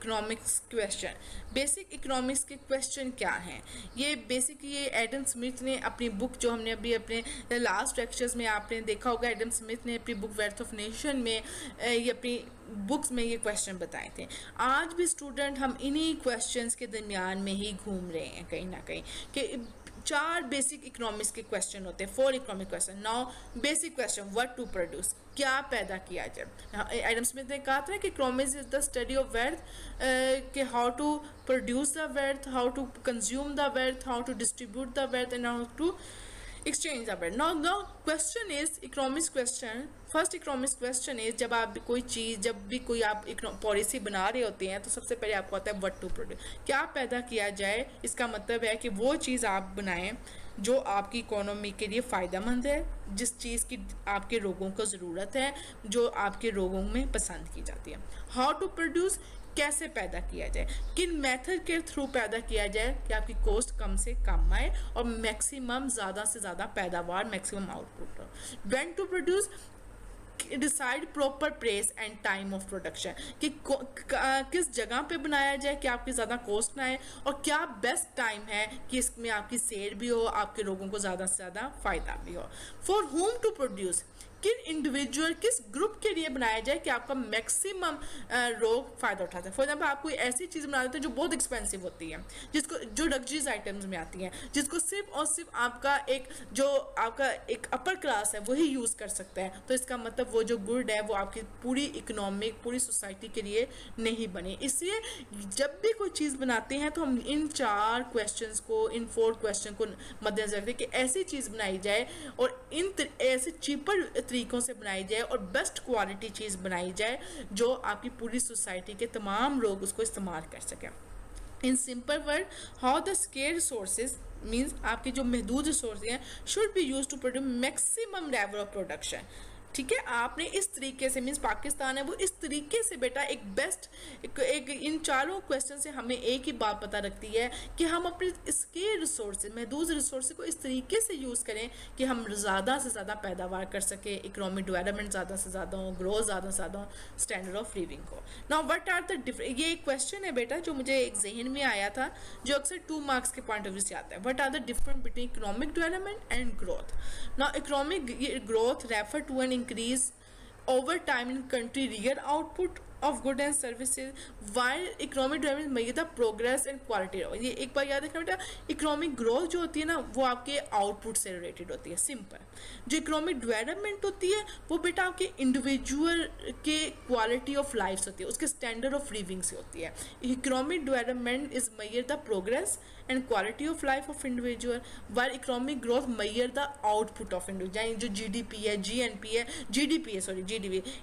Economics question. Basic economics के question क्या हैं? ये बेसिक ये एडम स्मिथ ने अपनी बुक, जो हमने अभी अपने लास्ट लेक्चर्स में आपने देखा होगा, एडम स्मिथ ने अपनी बुक वेल्थ ऑफ नेशन में ये अपनी बुक्स में ये क्वेश्चन बताए थे। आज भी स्टूडेंट हम इन्हीं क्वेश्चंस के दरमियान में ही घूम रहे हैं कहीं ना कहीं, कि 4 बेसिक इकोनॉमिक्स के क्वेश्चन होते हैं, 4 economic question. Now basic question, what to produce, क्या पैदा किया जाए। एडम स्मिथ ने कहा था कि economics is the study of wealth, कि how to produce the wealth, how to consume the wealth, how to distribute the wealth and how to exchange the wealth. Now question is economics question. First economics question है, जब आप कोई चीज़, जब भी कोई आप policy बना रहे होते हैं तो सबसे पहले आपको आता है व्हाट टू प्रोड्यूस, क्या पैदा किया जाए। इसका मतलब है कि वो चीज़ आप बनाएं जो आपकी इकोनॉमी के लिए फ़ायदेमंद है, जिस चीज़ की आपके लोगों को ज़रूरत है, जो आपके लोगों में पसंद की जाती है। हाउ टू प्रोड्यूस, कैसे पैदा किया जाए, किन मेथड के थ्रू पैदा किया जाए कि आपकी कॉस्ट कम से कम आए और मैक्सिमम ज़्यादा से ज़्यादा पैदावार, मैक्सिमम आउटपुट हो। When to produce, decide proper place and time of production, कि किस जगह पे बनाया जाए कि आपकी ज़्यादा कॉस्ट ना आए, और क्या बेस्ट टाइम है कि इसमें आपकी सेल भी हो, आपके लोगों को ज़्यादा से ज़्यादा फ़ायदा भी हो। फॉर होम टू प्रोड्यूस, किन इंडिविजुअल, किस ग्रुप के लिए बनाया जाए कि आपका मैक्सिमम लोग फ़ायदा उठाते हैं। फॉर एग्जाम्पल आप कोई ऐसी चीज़ बना देते हैं जो बहुत एक्सपेंसिव होती है, जिसको, जो लग्जरीज आइटम्स में आती हैं, जिसको सिर्फ और सिर्फ आपका एक अपर क्लास है वही यूज़ कर सकता है, तो इसका मतलब वो जो गुड है वो आपकी पूरी इकोनॉमिक, पूरी सोसाइटी के लिए नहीं बने। इसलिए जब भी कोई चीज़ बनाते हैं तो हम इन 4 क्वेश्चंस को, इन 4 क्वेश्चन को मद्देनजर रखते हैं कि ऐसी चीज़ बनाई जाए और ऐसे चीपर तरीकों से बनाई जाए और बेस्ट क्वालिटी चीज़ बनाई जाए जो आपकी पूरी सोसाइटी के तमाम लोग उसको इस्तेमाल कर सकें। In simple word, how the scarce resources means आपके जो महदूद रिसोर्स हैं should be use to produce maximum level of production. ठीक है, आपने इस तरीके से, मीन्स पाकिस्तान है वो इस तरीके से बेटा एक बेस्ट एक इन 4 क्वेश्चन से हमें एक ही बात पता रखती है कि हम अपने इसके रिसोर्स, महदूद रिसोर्स को इस तरीके से यूज़ करें कि हम ज़्यादा से ज़्यादा पैदावार कर सकें, इकोनॉमिक डेवलपमेंट ज़्यादा से ज़्यादा हो, ग्रोथ ज़्यादा से ज़्यादा हो, स्टैंडर्ड ऑफ लिविंग हो। Now what are the different, ये एक क्वेश्चन है बेटा जो मुझे एक जहन में आया था, जो अक्सर 2 मार्क्स के पॉइंट ऑफ व्यू से आता है। What are the difference between economic development and growth. Now economic growth refer to an increase over time in country real output of goods and services, while economic development measure the progress and quality। ये एक बार याद रखना बेटा, economic growth जो होती है ना वो आपके आउटपुट से रिलेटेड होती है, सिंपल। जो इकोनॉमिक डेवलपमेंट होती है वो बेटा आपके इंडिविजुअल के क्वालिटी ऑफ लाइफ होती है, उसके स्टैंडर्ड ऑफ लिविंग से होती है। Economic development is measure the progress and quality of life of individual, while economic growth measure the output of individual. जो GDP है, GNP है, GDP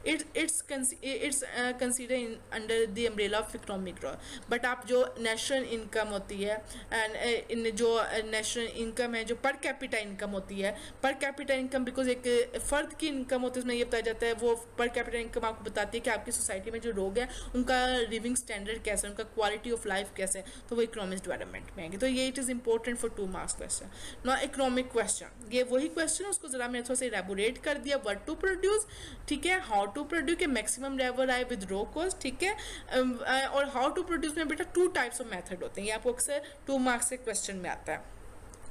it's consider under the umbrella of economic growth. But आप जो national income होती है and in जो national income है, जो पर कैपिटा इनकम होती है, पर कैपिटा इनकम बिकॉज एक फ़र्द की इनकम होती है, उसमें ये बताया जाता है, वो पर कैपिटा इनकम आपको बताती है कि आपकी सोसाइटी में जो लोग हैं उनका लिविंग स्टैंडर्ड कैसा है, उनका क्वालिटी ऑफ लाइफ कैसे है, तो वो इकोनॉमिक डेवलपमेंट में आएंगे। तो ये it is important for 2 marks question. ना इकोनॉमिक क्वेश्चन, ये वही क्वेश्चन है, उसको जरा मैंने थोड़ा सा इलेबोरेट कर दिया। व्हाट टू प्रोड्यूस, ठीक है, हाउ टू प्रोड्यूस के मैक्सिमम लेवल आए विद लो कॉस्ट, ठीक है, और हाउ टू प्रोड्यूस में बेटा 2 टाइप्स ऑफ मेथड होते हैं, ये आपको अक्सर 2 मार्क्स के क्वेश्चन में आता है।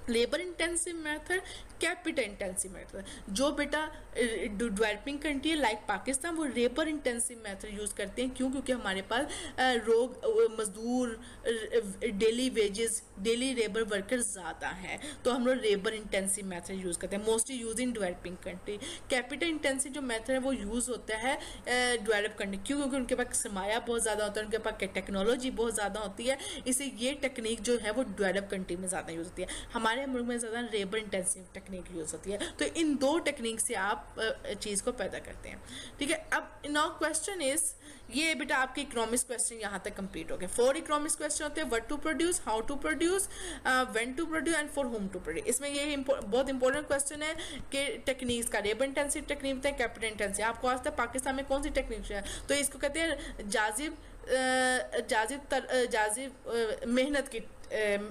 Labour intensive method, capital intensive method. जो बेटा डेवलपिंग कंट्री है लाइक पाकिस्तान, वो लेबर इंटेंसिव मेथड यूज़ करते हैं। क्यों? क्योंकि हमारे पास मजदूर, daily wages, daily labour worker ज़्यादा हैं, तो हम लोग लेबर इंटेंसिव मेथड यूज़ करते हैं, mostly use in developing country. Capital intensive जो मेथड है वो यूज़ होता है डेवलप कंट्री। क्यों? क्योंकि उनके पास सरमाया बहुत ज़्यादा होता है, उनके पास टेक्नोलॉजी बहुत ज़्यादा होती है, इसलिए ये टेक्निक जो है वो डेवलप कंट्री में ज़्यादा यूज़ होती है। हमारे मुल्क में ज़्यादा लेबर इंटेंसिव टेक्निक यूज़ होती है। तो इन 2 टेक्निक से आप चीज़ को पैदा करते हैं, ठीक है। अब नाउ क्वेश्चन इज, ये बेटा आपके इकोनॉमिक्स क्वेश्चन यहाँ तक कंप्लीट हो गए। 4 इकोनॉमिक्स क्वेश्चन होते हैं, what to produce, how to produce, when to produce and for whom to produce. इसमें ये बहुत इंपॉर्टेंट क्वेश्चन है कि टेक्निक्स का, लेबर इंटेंसिव टेक्निक होता है, कैपिटल इंटेंसिव। आपको आज तक पाकिस्तान में कौन सी टेक्निक है, तो इसको कहते हैं जाजिब जाजिब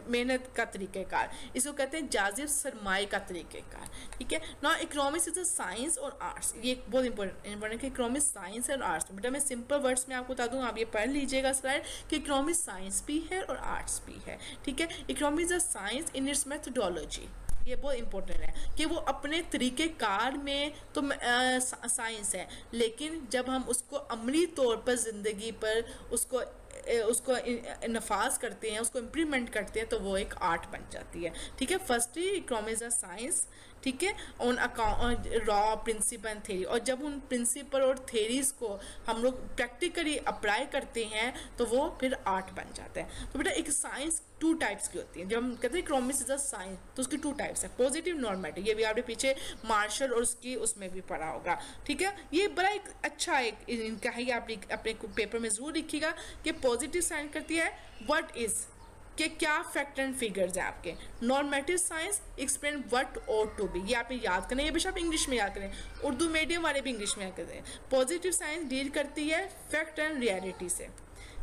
मेहनत का तरीक़ेकार, इसको कहते हैं जाजिब सरमाए का तरीक़ेकार, ठीक है ना। इकोनॉमिक्स इज अ साइंस और आर्ट्स, ये एक बहुत इंपॉर्टेंट है कि इकोनॉमिक्स साइंस और आर्ट्स। बेटा मैं सिंपल वर्ड्स में आपको बता दूं, आप ये पढ़ लीजिएगा स्लाइड, कि इकोनॉमिक्स साइंस भी है और आर्ट्स भी है, ठीक है। Economics is a science in its methodology, ये बहुत इंपॉर्टेंट है कि वो अपने तरीक़ेकार में तो साइंस है, लेकिन जब हम उसको अमली तौर पर ज़िंदगी पर उसको नफाज करते हैं, उसको इम्प्लीमेंट करते हैं, तो वो एक आर्ट बन जाती है, ठीक है। फर्स्टली इकोनॉमिक्स इज साइंस, ठीक है, on account how principle and theory, और जब उन प्रिंसिपल और थेरीज को हम लोग प्रैक्टिकली अप्लाई करते हैं तो वो फिर आर्ट बन जाता है। तो बेटा एक साइंस टू टाइप्स की होती है। जब हम कहते हैं इकोनॉमिक्स इज अ साइंस, तो उसकी टू टाइप्स है, पॉजिटिव नॉर्मेटिव, ये भी आपने पीछे मार्शल और उसकी उसमें भी पढ़ा होगा, ठीक है। ये बड़ा एक अच्छा एक इनका है, ये आप अपने पेपर में जरूर लिखिएगा कि पॉजिटिव साइंस करती है व्हाट इज, कि क्या फैक्ट एंड फिगर्स है आपके। Normative science explain what ought to be, ये आपने याद करना है, ये भी आप इंग्लिश में याद करें, उर्दू मीडियम वाले भी इंग्लिश में याद करें। पॉजिटिव साइंस डील करती है फैक्ट एंड रियलिटी से,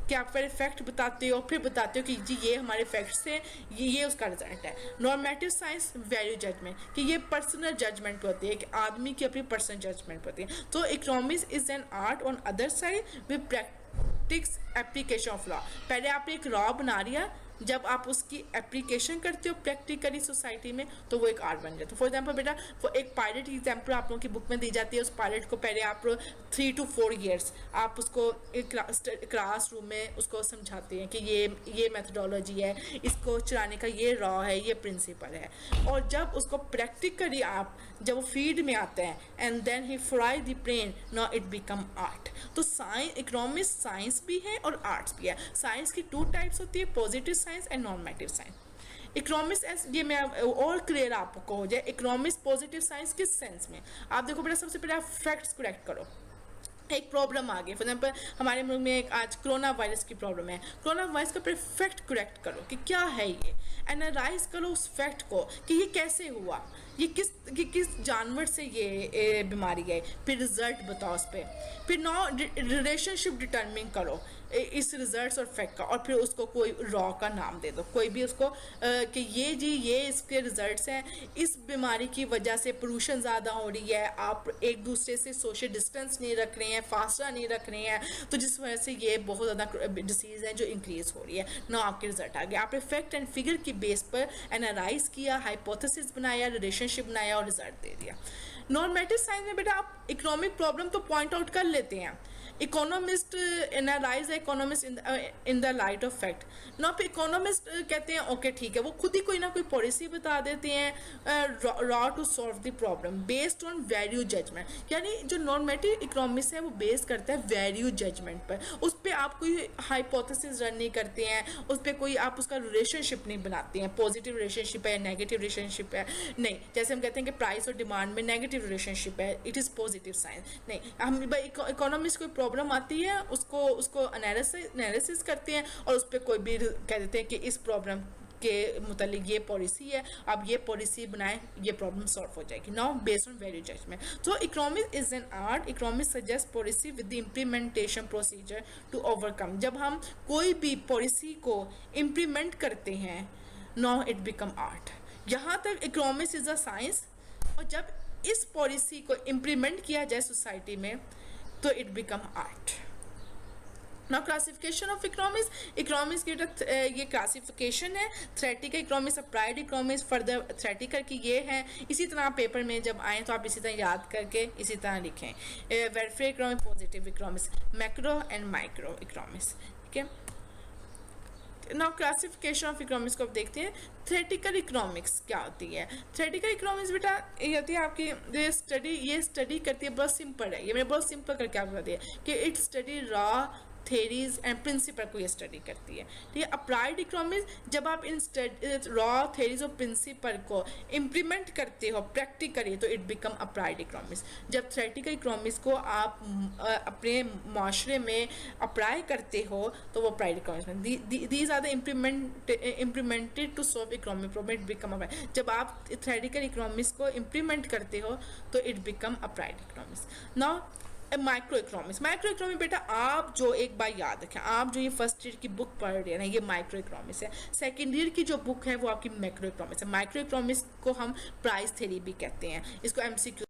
कि आप पहले फैक्ट बताते हो, फिर बताते हो कि जी ये हमारे फैक्ट्स हैं, ये उसका रिजल्ट है। नॉर्मेटिव साइंस वैल्यू जजमेंट, कि ये पर्सनल जजमेंट होती है, कि आदमी की अपनी पर्सनल जजमेंट होती है। तो economics is an art on other side with practice application of law, पहले आपने एक लॉ बना लिया, जब आप उसकी एप्लीकेशन करते हो प्रैक्टिकली सोसाइटी में तो वो एक आर्ट बन जाता है। फॉर एग्जांपल बेटा वो एक पायलट एग्जाम्पल आप लोगों की बुक में दी जाती है, उस पायलट को पहले आप 3 to 4 years आप उसको क्लास रूम में उसको समझाते हैं कि ये मेथडोलॉजी है, इसको चलाने का ये लॉ है, ये प्रिंसिपल है, और जब उसको प्रैक्टिकली आप जब वो फील्ड में आते हैं and then he fry the brain, now it become art. तो साइंस इकोनॉमिक्स साइंस भी है और आर्ट्स भी है। साइंस की 2 टाइप्स होती है, positive science and normative science. Economics ये मैं और क्लियर आपको हो जाए, इकोनॉमिक्स पॉजिटिव साइंस किस सेंस में। आप देखो बेटा सबसे पहले आप फैक्ट्स करेक्ट करो, एक प्रॉब्लम आ गई, फॉर एग्जाम्पल हमारे मुल्क में एक आज कोरोना वायरस की प्रॉब्लम है, कोरोना वायरस का फैक्ट करेक्ट करो कि क्या है ये, एनालाइज करो उस फैक्ट को कि ये कैसे हुआ, ये किस जानवर से ये बीमारी है, फिर रिजल्ट बताओ उस पर, फिर नो रिलेशनशिप डिटर्मिन करो इस रिजल्ट्स और फैक्ट का, और फिर उसको कोई रॉ का नाम दे दो, कोई भी उसको कि ये इसके रिजल्ट्स हैं, इस बीमारी की वजह से पोल्यूशन ज़्यादा हो रही है, आप एक दूसरे से सोशल डिस्टेंस नहीं रख रहे हैं, फासला नहीं रख रहे हैं, तो जिस वजह से ये बहुत ज़्यादा डिसीज़ है जो इंक्रीज हो रही है ना, आपके रिजल्ट आ गया। आपने फैक्ट एंड फिगर की बेस पर एनालाइज किया, हाइपोथेसिस बनाया, रिलेशनशिप बनाया और रिजल्ट दे दिया। नॉर्मेटिव साइंस में बेटा आप इकोनॉमिक प्रॉब्लम तो पॉइंट आउट कर लेते हैं, economist analyse economist in the light of fact ना, पे इकोनॉमिस्ट कहते हैं ओके ठीक है, वो खुद ही कोई ना कोई पॉलिसी बता देते हैं how to solve the problem based on value judgment, यानी जो नॉर्मेटिव इकोनॉमिक्स है वो बेस करता है वैल्यू जजमेंट पर, उस पर आप कोई हाइपोथेसिस रन नहीं करते हैं, उस पर कोई आप उसका रिलेशनशिप नहीं बनाते हैं, पॉजिटिव रिलेशनशिप है नेगेटिव रिलेशनशिप है नहीं, जैसे हम कहते हैं कि प्राइस और डिमांड में नेगेटिव रिलेशनशिप है, इट इज़ पॉजिटिव साइंस नहीं, हम इकोनॉमिक्स कोई प्रॉब्लम आती है उसको एनालिसिस करते हैं और उस पर कोई भी कह देते हैं कि इस प्रॉब्लम के मुतालिक ये पॉलिसी है, आप ये पॉलिसी बनाएं, ये प्रॉब्लम सॉल्व हो जाएगी। Now based on value judgement, तो economics is an art, economics suggest policy with the implementation procedure to overcome, जब हम कोई भी पॉलिसी को इम्प्लीमेंट करते हैं नाउ इट बिकम आर्ट। यहाँ तक इकोनॉमिक्स इज अ साइंस, और जब इस पॉलिसी को इम्प्लीमेंट किया जाए सोसाइटी में तो it become art. Now classification of economics की ये क्लासिफिकेशन है, theoretical economics, applied economics, further theoretical की ये है। इसी तरह पेपर में जब आए तो आप इसी तरह याद करके इसी तरह लिखें, welfare economics, positive economics, macro and micro economics, ठीक है। नाउ क्लासिफिकेशन ऑफ इकोनॉमिक्स को आप देखते हैं, थ्योरेटिकल इकोनॉमिक्स क्या होती है। थ्योरेटिकल इकोनॉमिक्स बेटा ये होती है आपकी ये स्टडी करती है, बहुत सिंपल है, ये मैंने बहुत सिंपल करके आपको बताया कि it study how theories and principle को ये स्टडी करती है, ठीक है। अप्लाइड इकोनॉमिक्स, जब आप इन रॉ थेरीज और प्रिंसिपल को इम्प्लीमेंट करते हो प्रैक्टिकली तो इट बिकम अप्लाइड इकोनॉमिक्स। जब थ्योरेटिकल इकोनॉमिक्स को आप अपने माशरे में अप्लाई करते हो तो वो applied economics, these are the implemented to solve economic problem, it become applied. जब आप थ्योरेटिकल इकोनॉमिक्स को इम्प्लीमेंट करते हो तो it become applied economics. Now micro economics, micro economics बेटा आप जो एक बार याद रखें, आप जो ये फर्स्ट ईयर की बुक पढ़ रहे हैं ना, ये माइक्रो इकोनॉमिक्स है। सेकेंड ईयर की जो बुक है वो आपकी मैक्रो इकोनॉमिक्स है। माइक्रो इकोनॉमिक्स को हम प्राइस थ्योरी भी कहते हैं, इसको एमसीक्यू